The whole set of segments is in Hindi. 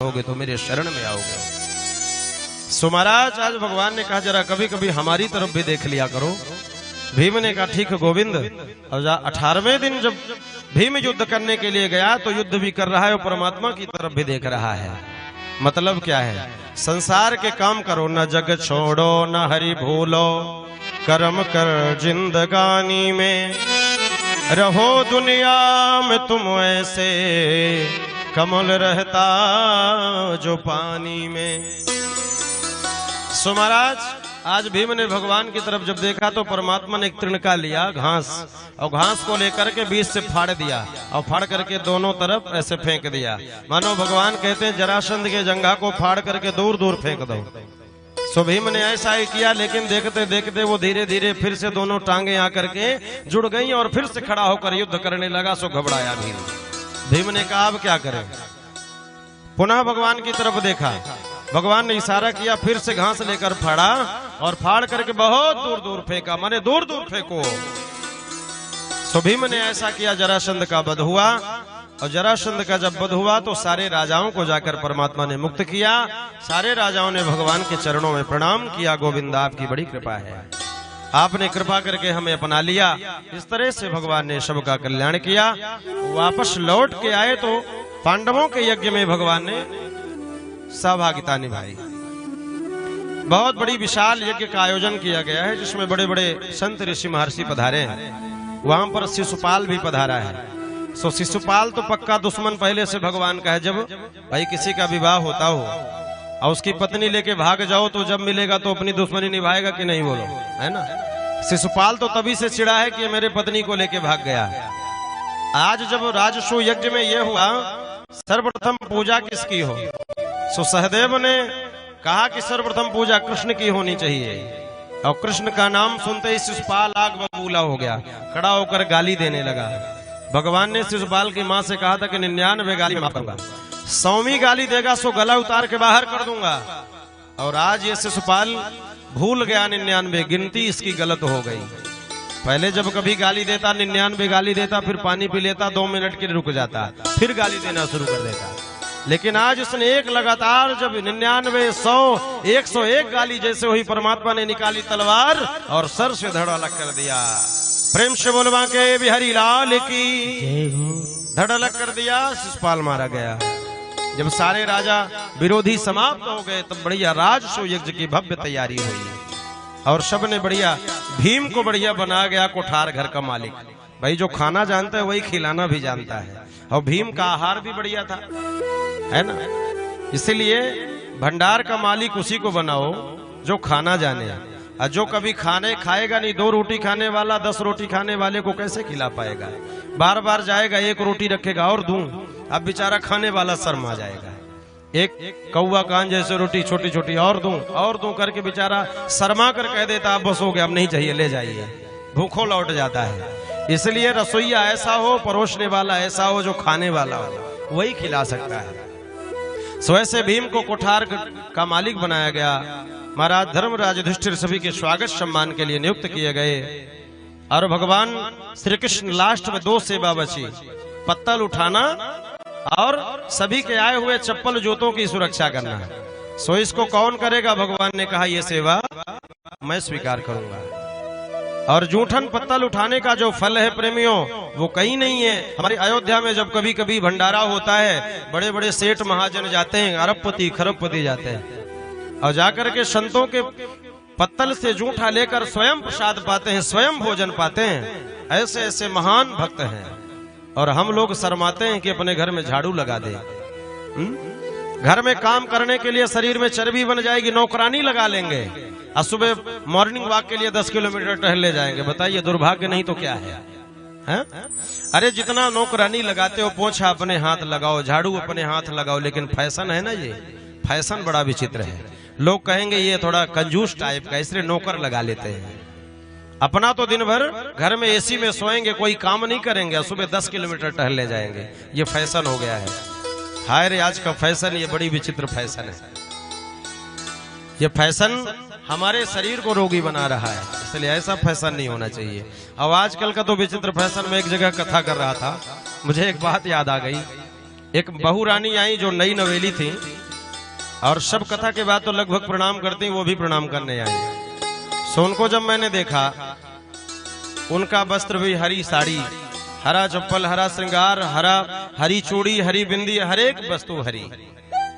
होगे तो मेरे शरण में आओगे। सो महाराज आज भगवान ने कहा जरा कभी कभी हमारी तरफ भी देख लिया करो। भीम ने कहा ठीक है गोविंद। और 18वें दिन जब भीम युद्ध करने के लिए गया तो युद्ध भी कर रहा है और परमात्मा की तरफ भी देख रहा है। मतलब क्या है, संसार के काम करो, न जग छोड़ो न हरि भूलो, कर्म कर जिंदगानी में, रहो दुनिया में तुम ऐसे, कमल रहता जो पानी में। सो महाराज आज भीम ने भगवान की तरफ जब देखा तो परमात्मा ने एक तृणका लिया घास, और घास को लेकर के बीच से फाड़ दिया और फाड़ करके दोनों तरफ ऐसे फेंक दिया। मानो भगवान कहते हैं जरासंध के जंघा को फाड़ करके दूर दूर फेंक दो। सो भीम ने ऐसा ही किया, लेकिन देखते देखते वो धीरे धीरे फिर से दोनों टांगे आकर के जुड़ गई और फिर से खड़ा होकर युद्ध करने लगा। सो घबराया भीम ने कहा अब क्या करें। पुनः भगवान की तरफ देखा, भगवान ने इशारा किया, फिर से घास लेकर फाड़ा और फाड़ करके बहुत दूर दूर फेंका, माने दूर दूर फेंको। सो भीम ने ऐसा किया, जरासंध का वध हुआ। और जरासंध का जब वध हुआ तो सारे राजाओं को जाकर परमात्मा ने मुक्त किया। सारे राजाओं ने भगवान के चरणों में प्रणाम किया, गोविंद आपकी बड़ी कृपा है, आपने कृपा करके हमें अपना लिया। इस तरह से भगवान ने सबका कल्याण किया। वापस लौट के आए तो पांडवों के यज्ञ में भगवान ने सहभागिता निभाई। बहुत बड़ी विशाल यज्ञ का आयोजन किया गया है जिसमें बड़े बड़े संत ऋषि महर्षि पधारे हैं। वहां पर शिशुपाल भी पधारा है। सो शिशुपाल तो पक्का दुश्मन पहले से भगवान का है। जब भाई किसी का विवाह होता हो और उसकी पत्नी लेके भाग जाओ तो जब मिलेगा तो अपनी दुश्मनी निभाएगा कि नहीं, बोलो, है ना। शिशुपाल तो तभी से चिढ़ा है कि मेरे पत्नी को लेके भाग गया। आज जब राजसू यज्ञ में यह हुआ सर्वप्रथम पूजा किसकी हो, सो सहदेव ने कहा कि सर्वप्रथम पूजा कृष्ण की होनी चाहिए। और कृष्ण का नाम सुनते ही शिशुपाल आग बबूला हो गया, खड़ा होकर गाली देने लगा। भगवान ने शिशुपाल की माँ से कहा था कि 99 गाली माफ करूंगा, 100वीं गाली देगा सो गला उतार के बाहर कर दूंगा। और आज ये शिशुपाल भूल गया 99, गिनती इसकी गलत हो गई। पहले जब कभी गाली देता 99 गाली देता, फिर पानी पी लेता, 2 मिनट के लिए रुक जाता, फिर गाली देना शुरू कर देता। लेकिन आज उसने एक लगातार जब 99, 100, 101 गाली जैसे हुई, परमात्मा ने निकाली तलवार और सर से धड़ अलग कर दिया। प्रेम से बोलवा के बिहारी लाल की, धड़ अलग कर दिया, शिशुपाल मारा गया। जब सारे राजा विरोधी समाप्त हो गए तब बढ़िया राजसू यज्ञ की भव्य तैयारी हुई और सब ने बढ़िया भीम को बढ़िया बना गया कोठार घर का मालिक। भाई जो खाना जानता है वही खिलाना भी जानता है, और भीम का आहार भी बढ़िया था, है ना। इसलिए भंडार का मालिक उसी को बनाओ जो खाना जाने। और जो कभी खाने खाएगा नहीं, 2 रोटी खाने वाला 10 रोटी खाने वाले को कैसे खिला पाएगा। बार बार जाएगा, 1 रोटी रखेगा और दूं, अब बेचारा खाने वाला शर्मा जाएगा। एक कौवा कान जैसे रोटी छोटी छोटी और दूं करके बेचारा शर्मा कर कह देता अब बस हो गया, अब नहीं चाहिए, ले जाइए, भूखों लौट जाता है। इसलिए रसोईया ऐसा हो, परोसने वाला ऐसा हो, जो खाने वाला हो, वही खिला सकता है। सो ऐसे भीम को कोठार का मालिक बनाया गया। महाराज धर्मराज युधिष्ठिर सभी के स्वागत सम्मान के लिए नियुक्त किए गए। और भगवान श्री कृष्ण लास्ट में 2 सेवा बची, पत्तल उठाना और सभी के आए हुए चप्पल जूतों की सुरक्षा करना। सो इसको कौन करेगा, भगवान ने कहा ये सेवा मैं स्वीकार करूंगा। और जूठन पत्तल उठाने का जो फल है प्रेमियों, वो कहीं नहीं है। हमारी अयोध्या में जब कभी कभी भंडारा होता है, बड़े बड़े सेठ महाजन जाते हैं, अरबपति खरबपति जाते हैं, और जाकर के संतों के पत्तल से जूठा लेकर स्वयं प्रसाद पाते हैं, स्वयं भोजन पाते हैं। ऐसे ऐसे महान भक्त हैं। और हम लोग शर्माते हैं कि अपने घर में झाड़ू लगा दे। घर में काम करने के लिए शरीर में चर्बी बन जाएगी, नौकरानी लगा लेंगे, और सुबह मॉर्निंग वॉक के लिए 10 किलोमीटर टहल ले जाएंगे। बताइए दुर्भाग्य नहीं तो क्या है? अरे जितना नौकरानी लगाते हो, पोछा अपने हाथ लगाओ, झाड़ू अपने हाथ लगाओ, लेकिन फैशन है ना, ये फैशन बड़ा विचित्र है। लोग कहेंगे ये थोड़ा कंजूस टाइप का, इसलिए नौकर लगा लेते हैं। अपना तो दिन भर घर में एसी में सोएंगे, कोई काम नहीं करेंगे, सुबह 10 किलोमीटर टहल ले जाएंगे। ये फैशन हो गया है। हाय रे आज का फैशन, ये बड़ी विचित्र फैशन है। ये फैशन हमारे शरीर को रोगी बना रहा है, इसलिए ऐसा फैशन नहीं होना चाहिए। अब आजकल का तो विचित्र फैशन में एक जगह कथा कर रहा था, मुझे एक बात याद आ गई। एक बहू रानी आई जो नई नवेली थी, और सब कथा के बाद तो लगभग प्रणाम करती, वो भी प्रणाम करने आई। सो उनको जब मैंने देखा, उनका वस्त्र भी हरी साड़ी, हरा चप्पल, हरा श्रृंगार, हरी चूड़ी, हरी बिंदी, हर एक वस्तु हरी।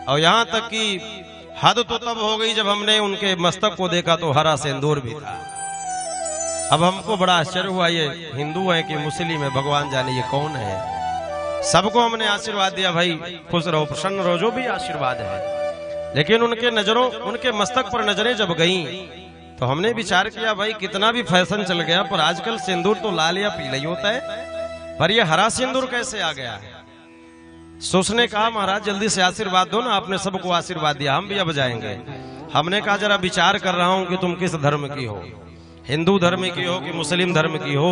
और यहाँ तक कि हद तो तब हो गई जब हमने उनके मस्तक को देखा तो हरा सिंदूर भी था। अब हमको बड़ा आश्चर्य हुआ, ये हिंदू है कि मुस्लिम है, भगवान जाने ये कौन है। सबको हमने आशीर्वाद दिया, भाई खुश रहो, प्रसन्न रहो, जो भी आशीर्वाद है। लेकिन उनके नजरों, उनके मस्तक पर नजरें जब गईं तो हमने विचार किया, भाई कितना भी फैशन चल गया पर आजकल सिंदूर तो लाल या पीला ही होता है, पर ये हरा सिंदूर कैसे आ गया है। सो उसने कहा, महाराज जल्दी से आशीर्वाद दो ना, आपने सबको आशीर्वाद दिया, हम भी अब जाएंगे। हमने कहा, जरा विचार कर रहा हूं कि तुम किस धर्म की हो, हिंदू धर्म की हो कि मुस्लिम धर्म की हो,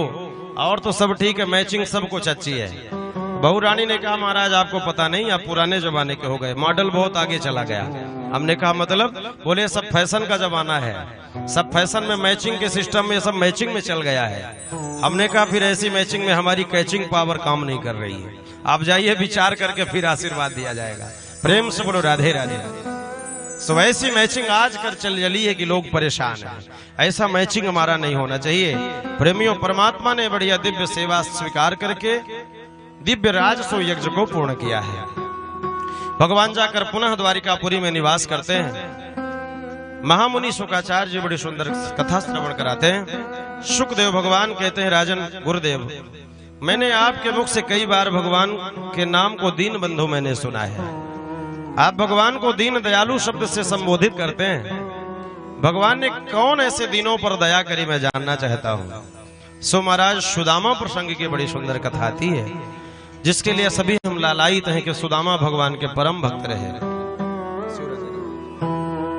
और तो सब ठीक है, मैचिंग सब कुछ अच्छी है। बहू रानी ने कहा, महाराज आपको पता नहीं, आप पुराने जमाने के हो गए, मॉडल बहुत आगे चला गया। हमने कहा मतलब? बोले सब फैशन का जमाना है, सब फैशन में मैचिंग के सिस्टम में सब मैचिंग में चल गया है। हमने कहा फिर ऐसी मैचिंग में हमारी कैचिंग पावर काम नहीं कर रही है, आप जाइए विचार करके फिर आशीर्वाद दिया जाएगा। प्रेम से बोलो राधे राधे। सो ऐसी मैचिंग आज कर चली है कि लोग परेशान हैं। ऐसा मैचिंग हमारा नहीं होना चाहिए। प्रेमियों, परमात्मा ने बढ़िया दिव्य सेवा स्वीकार करके दिव्य राजसो यज्ञ को पूर्ण किया है। भगवान जाकर पुनः द्वारिकापुरी में निवास करते हैं। महामुनि शुकाचार्य जी बड़ी सुंदर कथा श्रवण कराते हैं। शुकदेव भगवान कहते हैं, राजन गुरुदेव, मैंने आपके मुख से कई बार भगवान के नाम को दीन बंधु मैंने सुना है। आप भगवान को दीन दयालु शब्द से संबोधित करते हैं। भगवान ने कौन ऐसे दीनों पर दया करी, मैं जानना चाहता हूँ। सो महाराज सुदामा प्रसंग की बड़ी सुंदर कथा आती है, जिसके लिए सभी हम लालायित हैं कि सुदामा भगवान के परम भक्त रहे।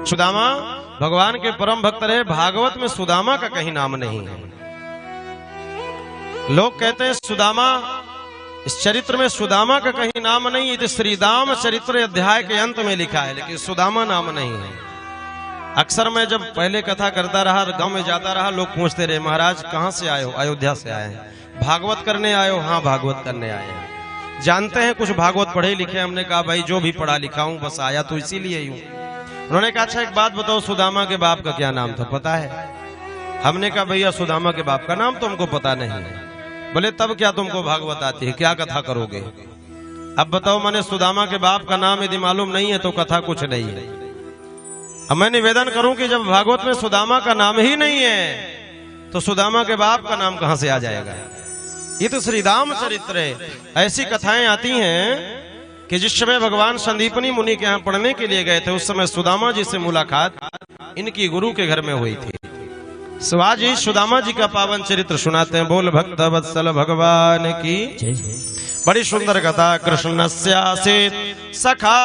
सुदामा भगवान के परम भक्त रहे। भागवत में सुदामा का कहीं नाम नहीं है। लोग कहते हैं सुदामा, इस चरित्र में सुदामा का कहीं नाम नहीं है, तो श्रीदाम चरित्र अध्याय के अंत में लिखा है, लेकिन सुदामा नाम नहीं है। अक्सर मैं जब पहले कथा करता रहा, गांव में जाता रहा, लोग पूछते रहे, महाराज कहां से आए हो? अयोध्या से आए हैं। भागवत करने आए हो? हाँ भागवत करने आए हैं। जानते हैं कुछ भागवत पढ़े लिखे? हमने कहा भाई जो भी पढ़ा लिखा हूं, बस आया तो इसीलिए ही हूं। उन्होंने कहा अच्छा एक बात बताओ, सुदामा के बाप का क्या नाम था, पता है? हमने कहा भैया सुदामा के बाप का नाम तो हमको पता नहीं है। बोले तब क्या तुमको भागवत आती है, क्या कथा करोगे? अब बताओ, मैंने सुदामा के बाप का नाम यदि मालूम नहीं है तो कथा कुछ नहीं है। अब मैं निवेदन करूं कि जब भागवत में सुदामा का नाम ही नहीं है तो सुदामा के बाप का नाम कहां से आ जाएगा? ये तो श्रीदाम चरित्र है। ऐसी कथाएं आती हैं कि जिस समय भगवान संदीपनी मुनि के यहाँ पढ़ने के लिए गए थे, उस समय सुदामा जी से मुलाकात इनकी गुरु के घर में हुई थी। आज ही सुदामा जी का पावन चरित्र सुनाते हैं। बोल भक्त वत्सल भगवान की। बड़ी सुंदर कथा। कृष्णस्यासीत् सखा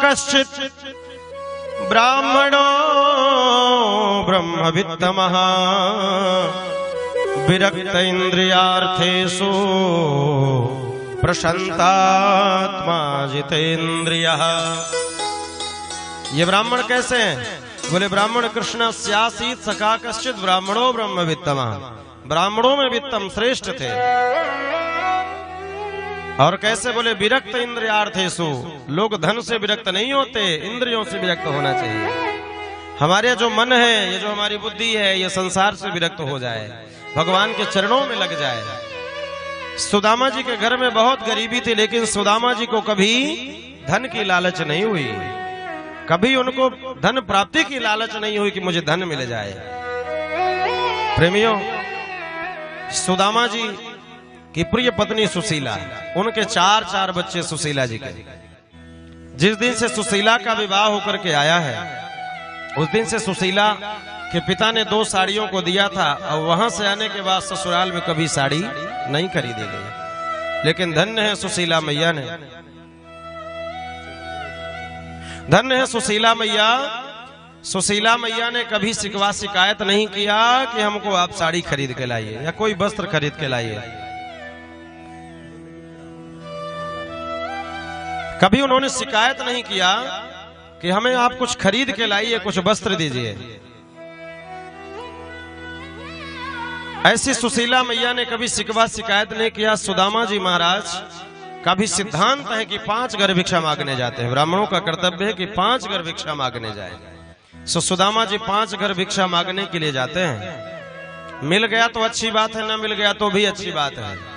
कश्चित् ब्राह्मणो ब्रह्मवित्तमः विरक्त इंद्रियार्थेषु प्रशांतात्मा जितेन्द्रियः। ये ब्राह्मण कैसे हैं? बोले ब्राह्मण कृष्ण स्यासीत् सखा कश्चित् ब्राह्मणो ब्रह्मवित्तमः, ब्राह्मणों में वित्तम श्रेष्ठ थे। और कैसे? बोले विरक्त इंद्रियार्थेषु, लोग धन से विरक्त नहीं होते, इंद्रियों से विरक्त होना चाहिए। हमारे जो मन है, ये जो हमारी बुद्धि है, ये संसार से विरक्त हो जाए, भगवान के चरणों में लग जाए। सुदामा जी के घर में बहुत गरीबी थी, लेकिन सुदामा जी को कभी धन की लालच नहीं हुई, कभी उनको धन प्राप्ति की लालच नहीं हुई कि मुझे धन मिल जाए। प्रेमियों, सुदामा जी की प्रिय पत्नी सुशीला, उनके चार बच्चे सुशीला जी के। जिस दिन से सुशीला का विवाह होकर के आया है, उस दिन से सुशीला के पिता ने 2 साड़ियों को दिया था, और वहां से आने के बाद ससुराल में कभी साड़ी नहीं खरीदी गई। लेकिन धन्य है सुशीला मैया ने, धन्य है सुशीला मैया। सुशीला मैया ने कभी शिकवा शिकायत नहीं किया कि हमको आप साड़ी खरीद के लाइए या कोई वस्त्र खरीद के लाइए। कभी उन्होंने शिकायत नहीं किया कि हमें आप कुछ खरीद के लाइए, कुछ वस्त्र दीजिए। ऐसी सुशीला मैया ने कभी शिकवा शिकायत नहीं किया। सुदामा जी महाराज का भी सिद्धांत है कि 5 घर भिक्षा मांगने जाते हैं। ब्राह्मणों का कर्तव्य है कि 5 घर भिक्षा मांगने जाए। सो सुदामा जी 5 घर भिक्षा मांगने के लिए जाते हैं। मिल गया तो अच्छी बात है, न मिल गया तो भी अच्छी बात है।